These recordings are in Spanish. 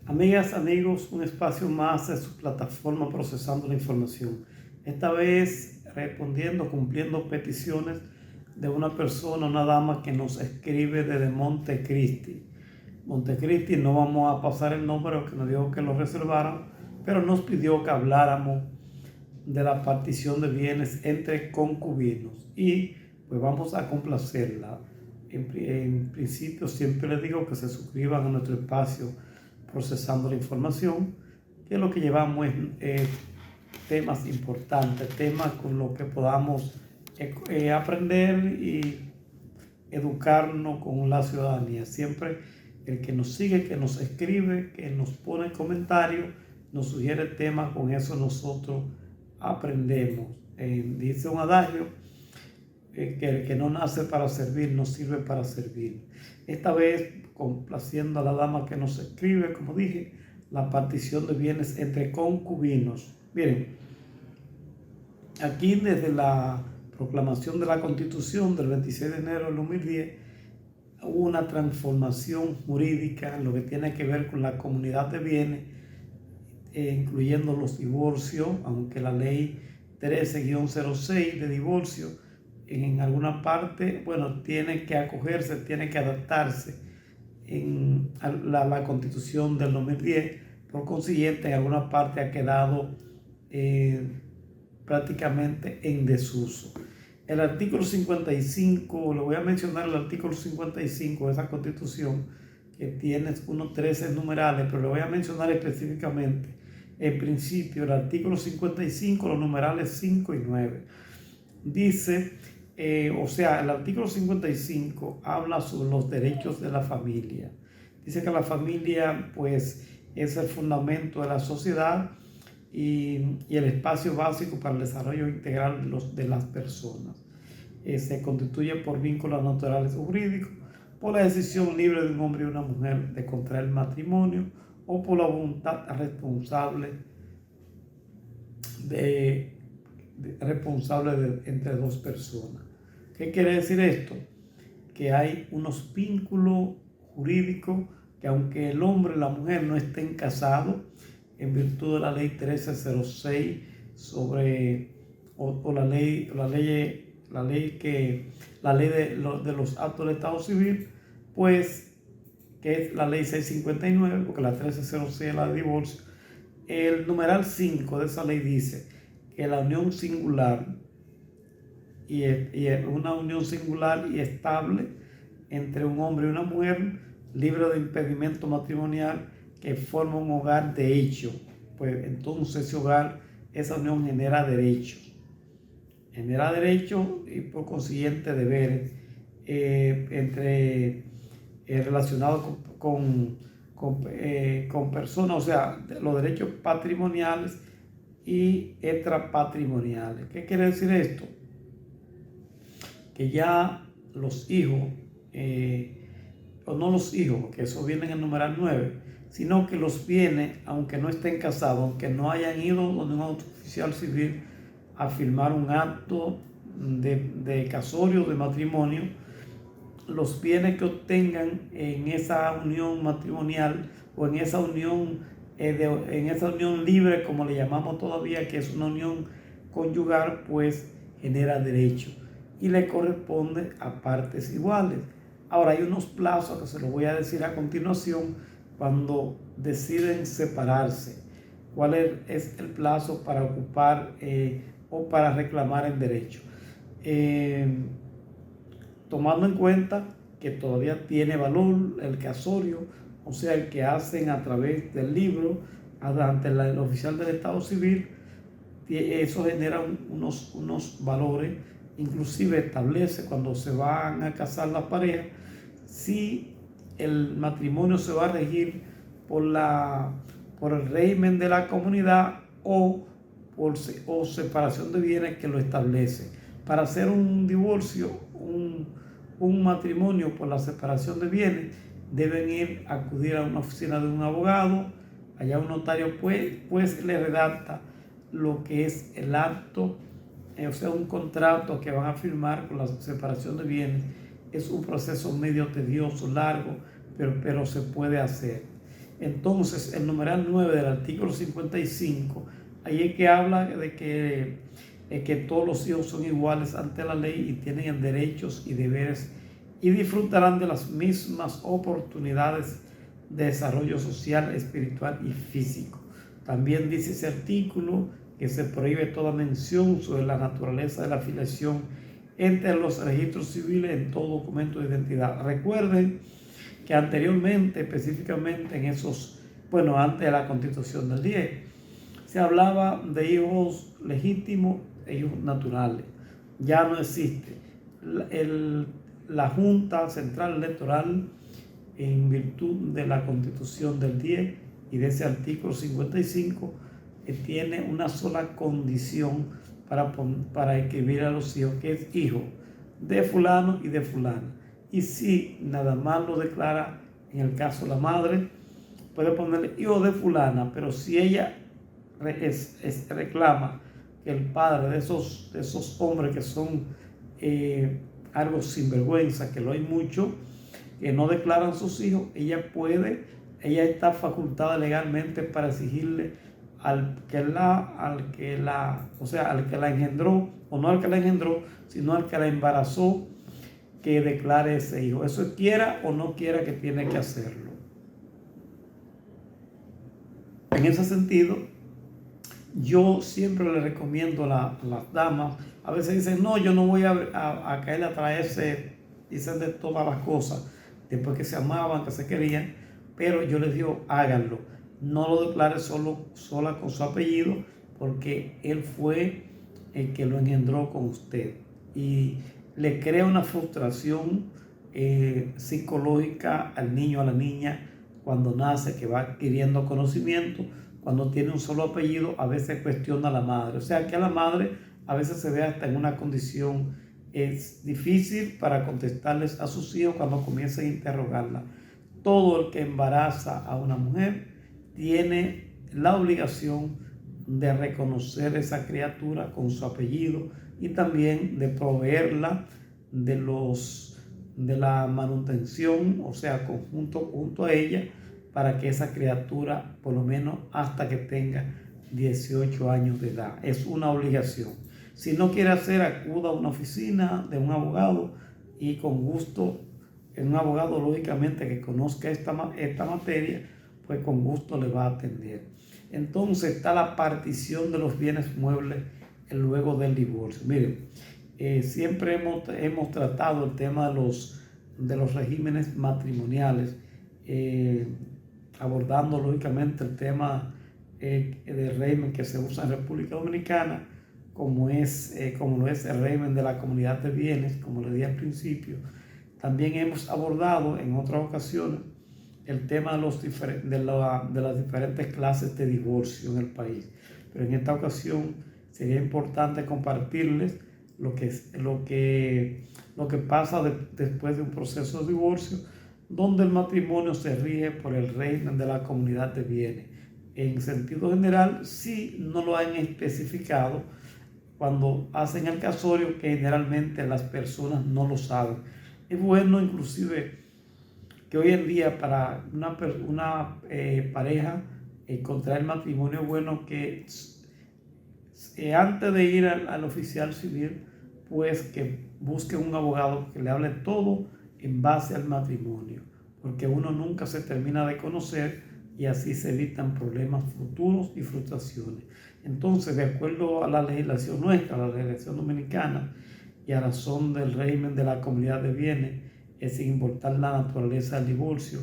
Amigas, amigos, un espacio más de su plataforma Procesando la Información. Esta vez respondiendo, cumpliendo peticiones de una persona, una dama que nos escribe desde Montecristi. Montecristi, no vamos a pasar el nombre, que nos dijo que lo reservaran, pero nos pidió que habláramos de la partición de bienes entre concubinos y pues vamos a complacerla. En principio siempre les digo que se suscriban a nuestro espacio Procesando la Información, que lo que llevamos es temas importantes, temas con los que podamos aprender y educarnos con la ciudadanía. Siempre el que nos sigue, que nos escribe, que nos pone comentarios, nos sugiere temas, con eso nosotros aprendemos. Dice un adagio, que el que no nace para servir, no sirve para servir. Esta vez, complaciendo a la dama que nos escribe, como dije, la partición de bienes entre concubinos. Miren, aquí desde la proclamación de la Constitución del 26 de enero del 2010, hubo una transformación jurídica en lo que tiene que ver con la comunidad de bienes, incluyendo los divorcios, aunque la ley 13-06 de divorcio en alguna parte, bueno, tiene que acogerse, tiene que adaptarse a la Constitución del 2010. Por consiguiente, en alguna parte ha quedado prácticamente en desuso. El artículo 55, le voy a mencionar el artículo 55 de esa Constitución, que tiene unos 13 numerales, pero le voy a mencionar específicamente en principio el artículo 55, los numerales 5 y 9. Dice, el artículo 55 habla sobre los derechos de la familia. Dice que la familia pues es el fundamento de la sociedad y el espacio básico para el desarrollo integral de las personas. Se constituye por vínculos naturales o jurídicos, por la decisión libre de un hombre y una mujer de contraer matrimonio o por la voluntad responsable entre dos personas. ¿Qué quiere decir esto? Que hay unos vínculos jurídicos que, aunque el hombre y la mujer no estén casados, en virtud de la ley 1306 la ley de los actos del Estado Civil, pues, que es la ley 659, porque la 1306 es la de divorcio. El numeral 5 de esa ley dice que la unión singular y una unión singular y estable entre un hombre y una mujer, libre de impedimento matrimonial, que forma un hogar de hecho, pues entonces ese hogar, esa unión genera derechos y por consiguiente deberes relacionados con personas, o sea, los derechos patrimoniales y extrapatrimoniales. ¿Qué quiere decir esto? Que ya los hijos, o no los hijos, que eso viene en el numeral 9, sino que los bienes, aunque no estén casados, aunque no hayan ido donde un oficial civil a firmar un acto de casorio, de matrimonio, los bienes que obtengan en esa unión matrimonial o en esa unión libre, como le llamamos todavía, que es una unión conyugal, pues genera derecho y le corresponde a partes iguales. Ahora, hay unos plazos que se los voy a decir a continuación cuando deciden separarse. ¿Cuál es el plazo para ocupar o para reclamar el derecho? Tomando en cuenta que todavía tiene valor el casorio, o sea, el que hacen a través del libro ante el oficial del Estado Civil, eso genera unos valores, inclusive establece cuando se van a casar las parejas, si el matrimonio se va a regir por el régimen de la comunidad o separación de bienes que lo establece. Para hacer un divorcio, un matrimonio por la separación de bienes, deben acudir a una oficina de un abogado, allá un notario pues le redacta lo que es el acto, o sea, un contrato que van a firmar con la separación de bienes. Es un proceso medio tedioso, largo, pero se puede hacer. Entonces, el numeral 9 del artículo 55, ahí es que habla de que todos los hijos son iguales ante la ley y tienen derechos y deberes y disfrutarán de las mismas oportunidades de desarrollo social, espiritual y físico. También dice ese artículo que se prohíbe toda mención sobre la naturaleza de la filiación entre los registros civiles en todo documento de identidad. Recuerden que anteriormente, específicamente en antes de la Constitución del 10, se hablaba de hijos legítimos e hijos naturales. Ya no existe. La Junta Central Electoral, en virtud de la Constitución del 10 y de ese artículo 55, tiene una sola condición para escribir a los hijos, que es hijo de fulano y de fulana. Y si nada más lo declara, en el caso de la madre, puede ponerle hijo de fulana, pero si ella reclama que el padre de esos hombres que son algo sinvergüenza, que lo hay mucho, que no declaran sus hijos, ella está facultada legalmente para exigirle al que la engendró, o no al que la engendró, sino al que la embarazó, que declare ese hijo. Eso quiera o no quiera, que tiene que hacerlo. En ese sentido, yo siempre le recomiendo a las damas, a veces dicen, no, yo no voy a caer a traerse, dicen de todas las cosas, después que se amaban, que se querían, pero yo les digo, háganlo. No lo declare sola con su apellido, porque él fue el que lo engendró con usted. Y le crea una frustración psicológica al niño, a la niña, cuando nace, que va adquiriendo conocimiento. Cuando tiene un solo apellido, a veces cuestiona a la madre. O sea que a la madre a veces se ve hasta en una condición difícil para contestarles a sus hijos cuando comiencen a interrogarla. Todo el que embaraza a una mujer tiene la obligación de reconocer esa criatura con su apellido y también de proveerla de la manutención, o sea, junto a ella, para que esa criatura, por lo menos hasta que tenga 18 años de edad. Es una obligación. Si no quiere hacer, acuda a una oficina de un abogado, y con gusto, un abogado lógicamente que conozca esta materia, pues con gusto le va a atender. Entonces está la partición de los bienes muebles luego del divorcio. Miren, siempre hemos tratado el tema de los regímenes matrimoniales, abordando lógicamente el tema del régimen que se usa en República Dominicana, como lo es el régimen de la comunidad de bienes, como le dije al principio. También hemos abordado en otras ocasiones el tema de las diferentes clases de divorcio en el país. Pero en esta ocasión sería importante compartirles lo que pasa después de un proceso de divorcio, donde el matrimonio se rige por el régimen de la comunidad de bienes. En sentido general, sí, no lo han especificado cuando hacen el casorio, que generalmente las personas no lo saben. Es bueno inclusive que hoy en día para una pareja contraer matrimonio, es bueno que antes de ir al oficial civil, pues que busque un abogado que le hable todo en base al matrimonio, porque uno nunca se termina de conocer y así se evitan problemas futuros y frustraciones. Entonces, de acuerdo a la legislación nuestra, la legislación dominicana, y a razón del régimen de la comunidad de bienes, sin importar la naturaleza del divorcio,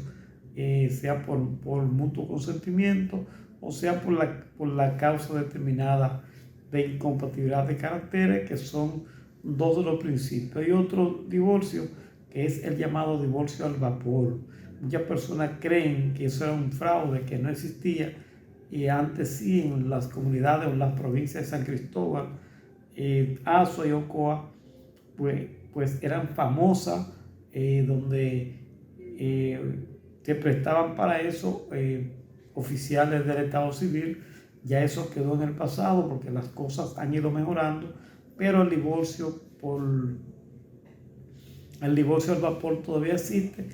sea por mutuo consentimiento o sea por la causa determinada de incompatibilidad de caracteres, que son dos de los principios. Hay otro divorcio que es el llamado divorcio al vapor. Muchas personas creen que eso era un fraude, que no existía, y antes sí, en las comunidades o en las provincias de San Cristóbal, Azua y Ocoa, pues eran famosas, donde se prestaban para eso oficiales del Estado Civil. Ya eso quedó en el pasado porque las cosas han ido mejorando, pero el divorcio al vapor todavía existe,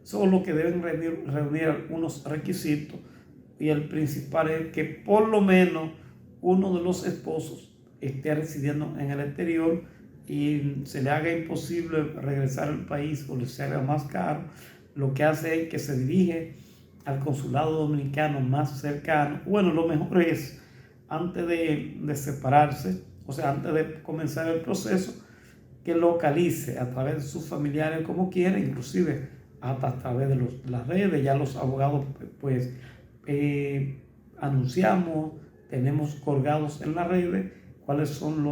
solo que deben reunir algunos requisitos, y el principal es que por lo menos uno de los esposos esté residiendo en el exterior y se le haga imposible regresar al país o le se haga más caro. Lo que hace es que se dirige al consulado dominicano más cercano. Bueno, lo mejor es, antes de separarse, o sea, antes de comenzar el proceso, que localice a través de sus familiares como quiera, inclusive hasta a través de las redes. Ya los abogados pues anunciamos, tenemos colgados en las redes cuáles son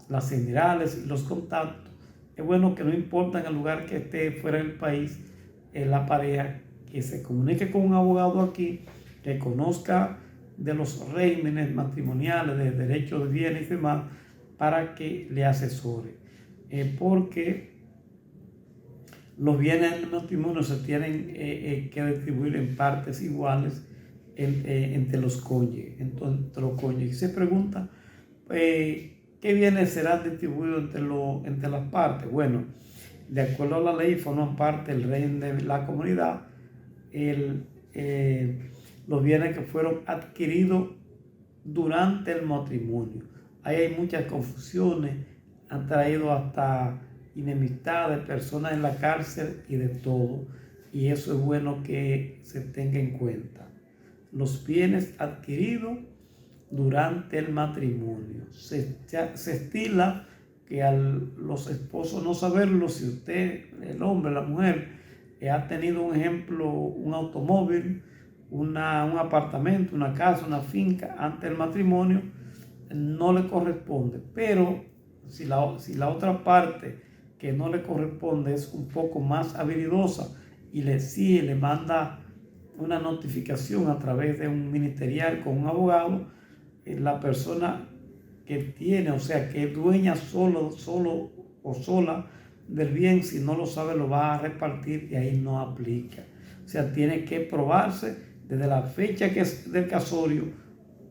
las generales y los contactos. Es bueno que no importa en el lugar que esté fuera del país, la pareja, que se comunique con un abogado aquí, que conozca de los regímenes matrimoniales, de derecho de bienes y demás, para que le asesore. Porque los bienes del matrimonio se tienen que distribuir en partes iguales entre los cónyuges. Entre los cónyuges. Se pregunta, ¿qué bienes serán distribuidos entre las partes? Bueno, de acuerdo a la ley, forman parte del régimen de la comunidad los bienes que fueron adquiridos durante el matrimonio. Ahí hay muchas confusiones, han traído hasta enemistad de personas en la cárcel y de todo. Y eso es bueno que se tenga en cuenta. Los bienes adquiridos durante el matrimonio. Se estila que a los esposos no saberlo, si usted, el hombre, la mujer, ha tenido un ejemplo, un automóvil, un apartamento, una casa, una finca antes del matrimonio, no le corresponde. Pero si la otra parte que no le corresponde es un poco más habilidosa y le exige, le manda una notificación a través de un ministerial con un abogado, la persona que tiene, o sea, que es dueña solo o sola del bien, si no lo sabe, lo va a repartir y ahí no aplica. O sea, tiene que probarse desde la fecha que es del casorio,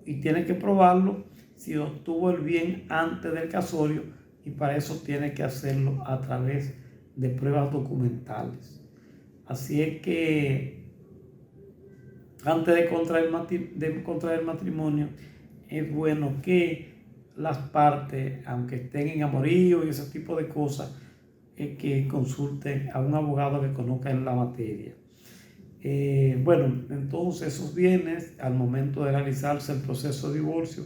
y tiene que probarlo si obtuvo el bien antes del casorio, y para eso tiene que hacerlo a través de pruebas documentales. Así es que antes de contraer matrimonio, es bueno que las partes, aunque estén en amorío y ese tipo de cosas, que consulten a un abogado que conozca en la materia. Bueno, entonces esos bienes, al momento de realizarse el proceso de divorcio,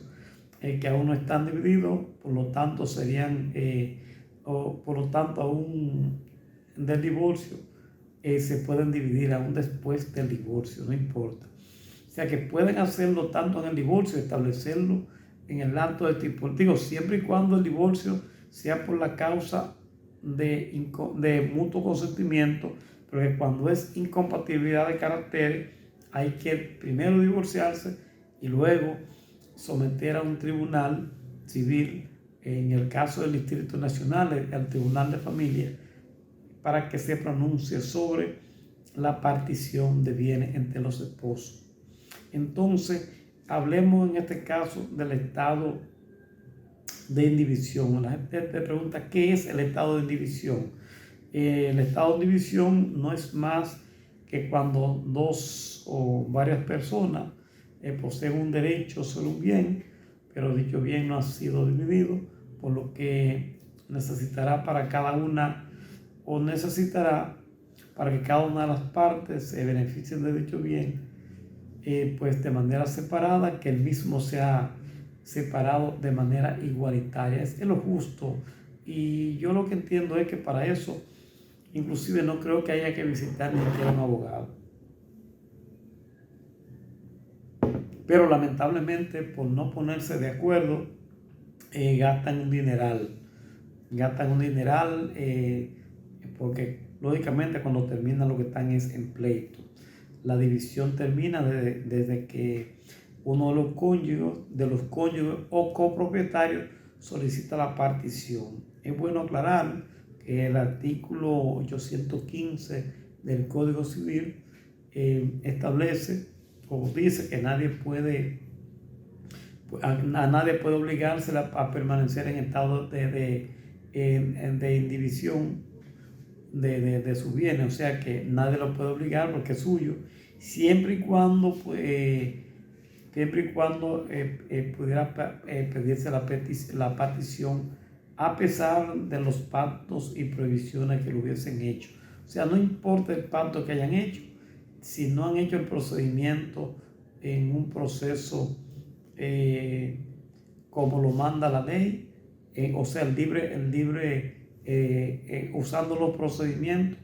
que aún no están divididos, por lo tanto serían, aún del divorcio, se pueden dividir aún después del divorcio, no importa. O sea que pueden hacerlo tanto en el divorcio, establecerlo en el acto de tipo, digo, siempre y cuando el divorcio sea por la causa de mutuo consentimiento, porque cuando es incompatibilidad de caracteres, hay que primero divorciarse y luego someter a un tribunal civil, en el caso del Distrito Nacional, al Tribunal de Familia, para que se pronuncie sobre la partición de bienes entre los esposos. Entonces, hablemos en este caso del estado de indivisión. La gente te pregunta, ¿qué es el estado de indivisión? El estado de indivisión no es más que cuando dos o varias personas poseen un derecho sobre un bien, pero dicho bien no ha sido dividido, por lo que necesitará para cada una, o necesitará para que cada una de las partes se beneficien de dicho bien, pues de manera separada, que el mismo sea separado de manera igualitaria. Es lo justo. Y yo lo que entiendo es que para eso, inclusive no creo que haya que visitar ni siquiera un abogado. Pero lamentablemente, por no ponerse de acuerdo, gastan un dineral. Porque lógicamente cuando terminan lo que están es en pleito. La división termina desde que uno de los cónyuges o copropietarios solicita la partición. Es bueno aclarar que el artículo 815 del Código Civil establece o dice que nadie puede obligarse a permanecer en estado de indivisión de sus bienes, o sea que nadie lo puede obligar porque es suyo, siempre y cuando pudiera pedirse la partición a pesar de los pactos y prohibiciones que lo hubiesen hecho. O sea, no importa el pacto que hayan hecho, si no han hecho el procedimiento en un proceso como lo manda la ley, o sea, usando los procedimientos,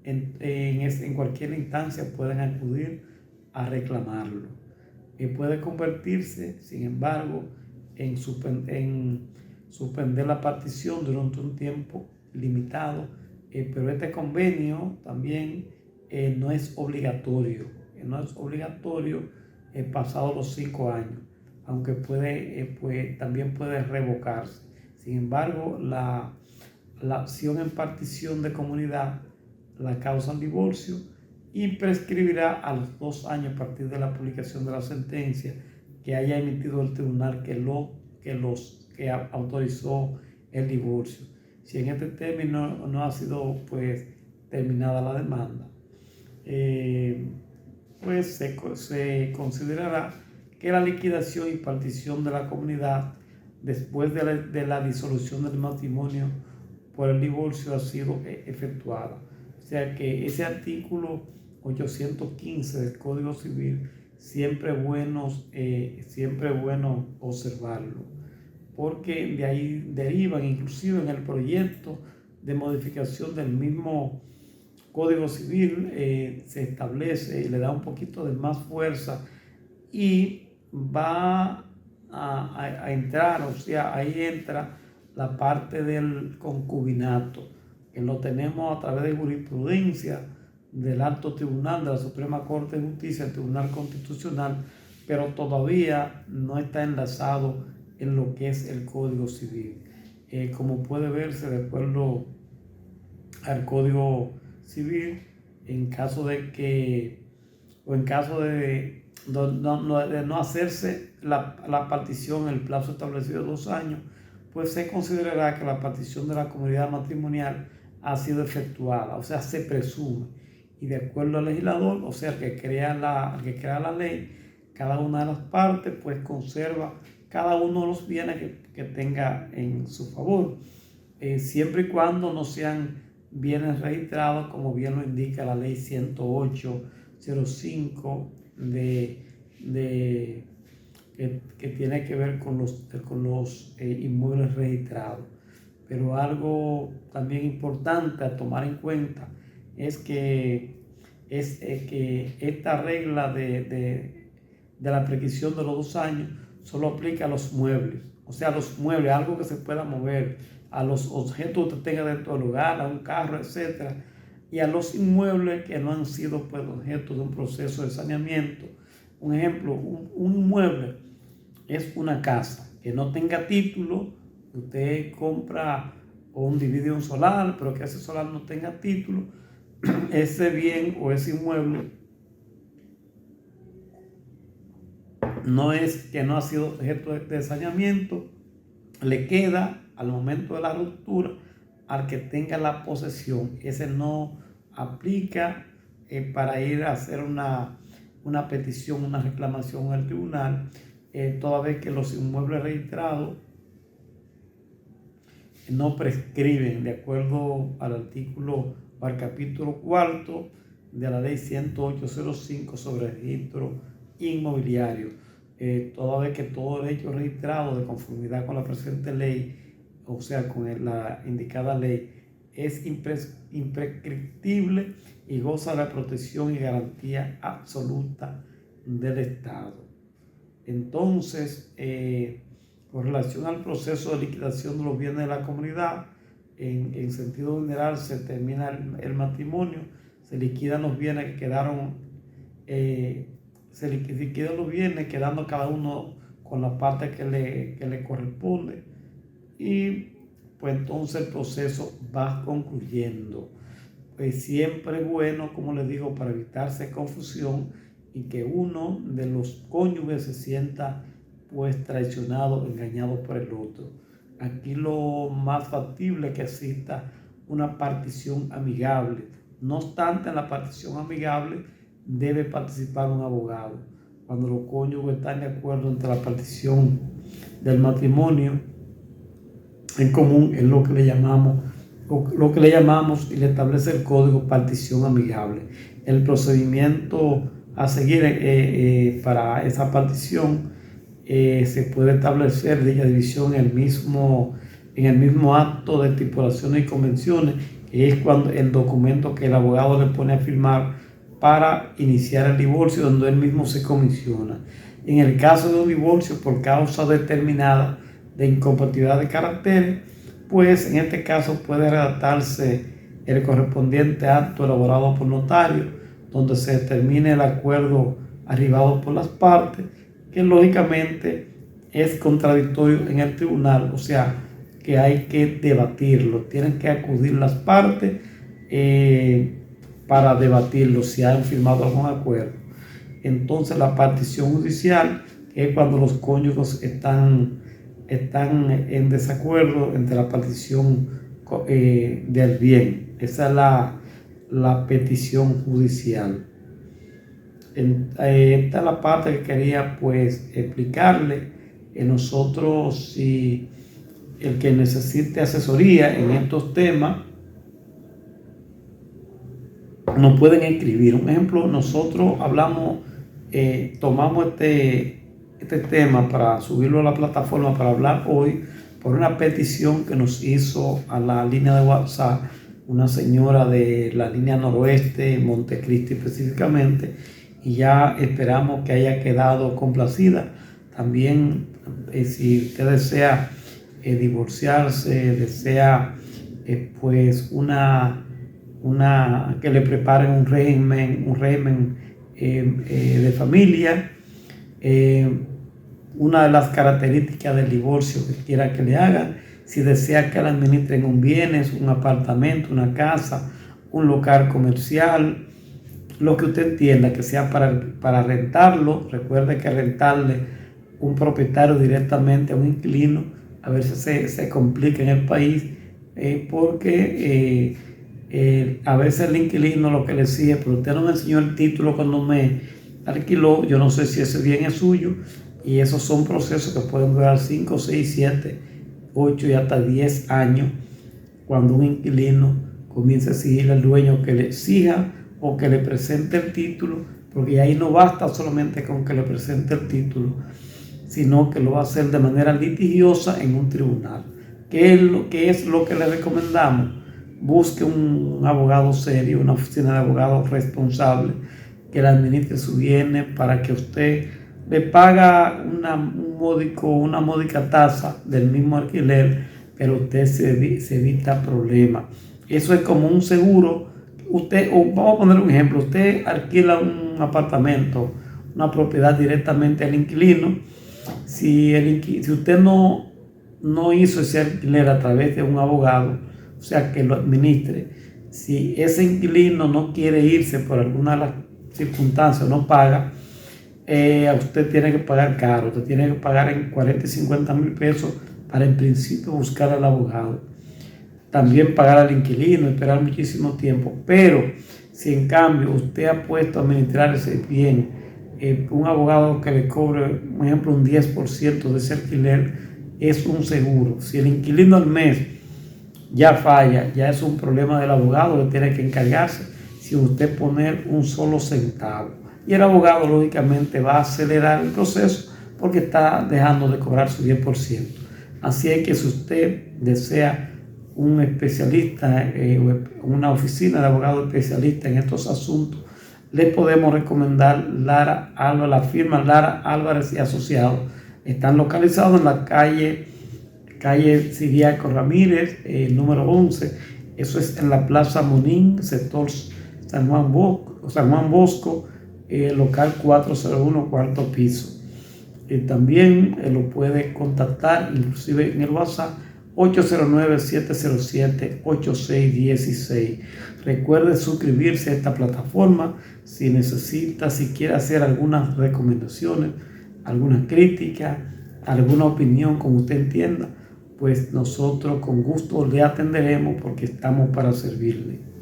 en cualquier instancia pueden acudir a reclamarlo. Puede convertirse, sin embargo, en suspender la partición durante un tiempo limitado, pero este convenio también no es obligatorio, pasado los 5 años, aunque también puede revocarse. Sin embargo, la acción en partición de comunidad la causa el divorcio y prescribirá a los 2 años a partir de la publicación de la sentencia que haya emitido el tribunal que autorizó el divorcio. Si en este término no ha sido terminada la demanda, se considerará que la liquidación y partición de la comunidad después de la disolución del matrimonio por el divorcio ha sido efectuada. O sea que ese artículo 815 del Código Civil siempre es bueno observarlo, porque de ahí derivan, inclusive en el proyecto de modificación del mismo Código Civil, se establece y le da un poquito de más fuerza y va a entrar, o sea, ahí entra la parte del concubinato, que lo tenemos a través de jurisprudencia del Alto Tribunal, de la Suprema Corte de Justicia, el Tribunal Constitucional, pero todavía no está enlazado en lo que es el Código Civil. Como puede verse, de acuerdo al Código Civil, en caso de no hacerse la partición en el plazo establecido de 2 años, pues se considerará que la partición de la comunidad matrimonial ha sido efectuada, o sea, se presume. Y de acuerdo al legislador, o sea, que crea la ley, cada una de las partes pues conserva cada uno de los bienes que tenga en su favor, siempre y cuando no sean bienes registrados, como bien lo indica la ley 108/05 que tiene que ver con los inmuebles registrados. Pero algo también importante a tomar en cuenta es que esta regla de la prescripción de los 2 años solo aplica a los muebles, o sea, a los muebles, algo que se pueda mover, a los objetos que usted tenga dentro del hogar, a un carro, etc. Y a los inmuebles que no han sido objeto de un proceso de saneamiento. Un ejemplo, un inmueble es una casa que no tenga título. Usted compra o divide un solar, pero que ese solar no tenga título. Ese bien o ese inmueble no ha sido objeto de saneamiento, le queda al momento de la ruptura al que tenga la posesión. Ese no aplica para ir a hacer una petición, una reclamación al tribunal, toda vez que los inmuebles registrados no prescriben de acuerdo al artículo o al capítulo 4 de la ley 108/05 sobre registro inmobiliario. Toda vez que todo derecho registrado de conformidad con la presente ley, o sea, con la indicada ley, es imprescriptible y goza de la protección y garantía absoluta del Estado. Entonces, con relación al proceso de liquidación de los bienes de la comunidad, en sentido general se termina el matrimonio, se liquidan los bienes que quedaron, quedando cada uno con la parte que le corresponde, y pues entonces el proceso va concluyendo. Pues siempre es bueno, como les digo, para evitarse confusión y que uno de los cónyuges se sienta pues traicionado, engañado por el otro. Aquí lo más factible es que exista una partición amigable. No obstante, en la partición amigable debe participar un abogado. Cuando los cónyuges están de acuerdo entre la partición del matrimonio en común, es lo que le llamamos y le establece el código partición amigable. El procedimiento a seguir para esa partición se puede establecer dicha división en el mismo acto de estipulaciones y convenciones, que es cuando el documento que el abogado le pone a firmar para iniciar el divorcio, donde él mismo se comisiona. En el caso de un divorcio por causa determinada de incompatibilidad de caracteres, pues en este caso puede redactarse el correspondiente acto elaborado por notario, donde se determine el acuerdo arribado por las partes, que lógicamente es contradictorio en el tribunal, o sea que hay que debatirlo, tienen que acudir las partes para debatirlo si han firmado algún acuerdo. Entonces la partición judicial, que es cuando los cónyuges están en desacuerdo entre la partición del bien. Esa es la petición judicial. Esta es la parte que quería pues explicarle. Nosotros, si el que necesite asesoría en estos temas, nos pueden escribir. Un ejemplo, nosotros tomamos este tema para subirlo a la plataforma para hablar hoy por una petición que nos hizo a la línea de WhatsApp una señora de la línea noroeste, Montecristi específicamente, y ya esperamos que haya quedado complacida. También si usted desea divorciarse, desea pues que le preparen un régimen de familia, una de las características del divorcio que quiera que le hagan, si desea que le administren un bienes, un apartamento, una casa, un local comercial, lo que usted entienda que sea para rentarlo. Recuerde que rentarle un propietario directamente a un inquilino a veces se complica en el país porque a veces el inquilino lo que le exige, pero usted no me enseñó el título cuando me alquiló, yo no sé si ese bien es suyo, y esos son procesos que pueden durar 5, 6, 7, 8 y hasta 10 años cuando un inquilino comienza a exigirle al dueño que le exija o que le presente el título, porque ahí no basta solamente con que le presente el título, sino que lo va a hacer de manera litigiosa en un tribunal. ¿Qué es lo que le recomendamos? Busque un abogado serio, una oficina de abogados responsable que le administre su bienes, para que usted le paga una módica tasa del mismo alquiler, pero usted se evita problemas. Eso es como un seguro. Vamos a poner un ejemplo, usted alquila un apartamento, una propiedad directamente al inquilino. Si usted no hizo ese alquiler a través de un abogado, o sea, que lo administre, si ese inquilino no quiere irse por alguna de las circunstancias, no paga, usted tiene que pagar caro, usted tiene que pagar en 40 y 50 mil pesos para en principio buscar al abogado. También pagar al inquilino, esperar muchísimo tiempo. Pero si en cambio usted ha puesto a administrar ese bien, un abogado que le cobre, por ejemplo, un 10% de ese alquiler, es un seguro. Si el inquilino al mes ya falla, ya es un problema del abogado que tiene que encargarse sin usted poner un solo centavo. Y el abogado lógicamente va a acelerar el proceso porque está dejando de cobrar su 10%. Así es que si usted desea un especialista, una oficina de abogados especialistas en estos asuntos, le podemos recomendar la firma Lara Álvarez y Asociados. Están localizados en la calle Siriaco Ramírez, número 11. Eso es en la Plaza Monín, sector San Juan Bosco, local 401, cuarto piso. También lo puede contactar inclusive en el WhatsApp 809-707-8616. Recuerde suscribirse a esta plataforma. Si quiere hacer algunas recomendaciones, alguna crítica, alguna opinión, como usted entienda, pues nosotros con gusto le atenderemos porque estamos para servirle.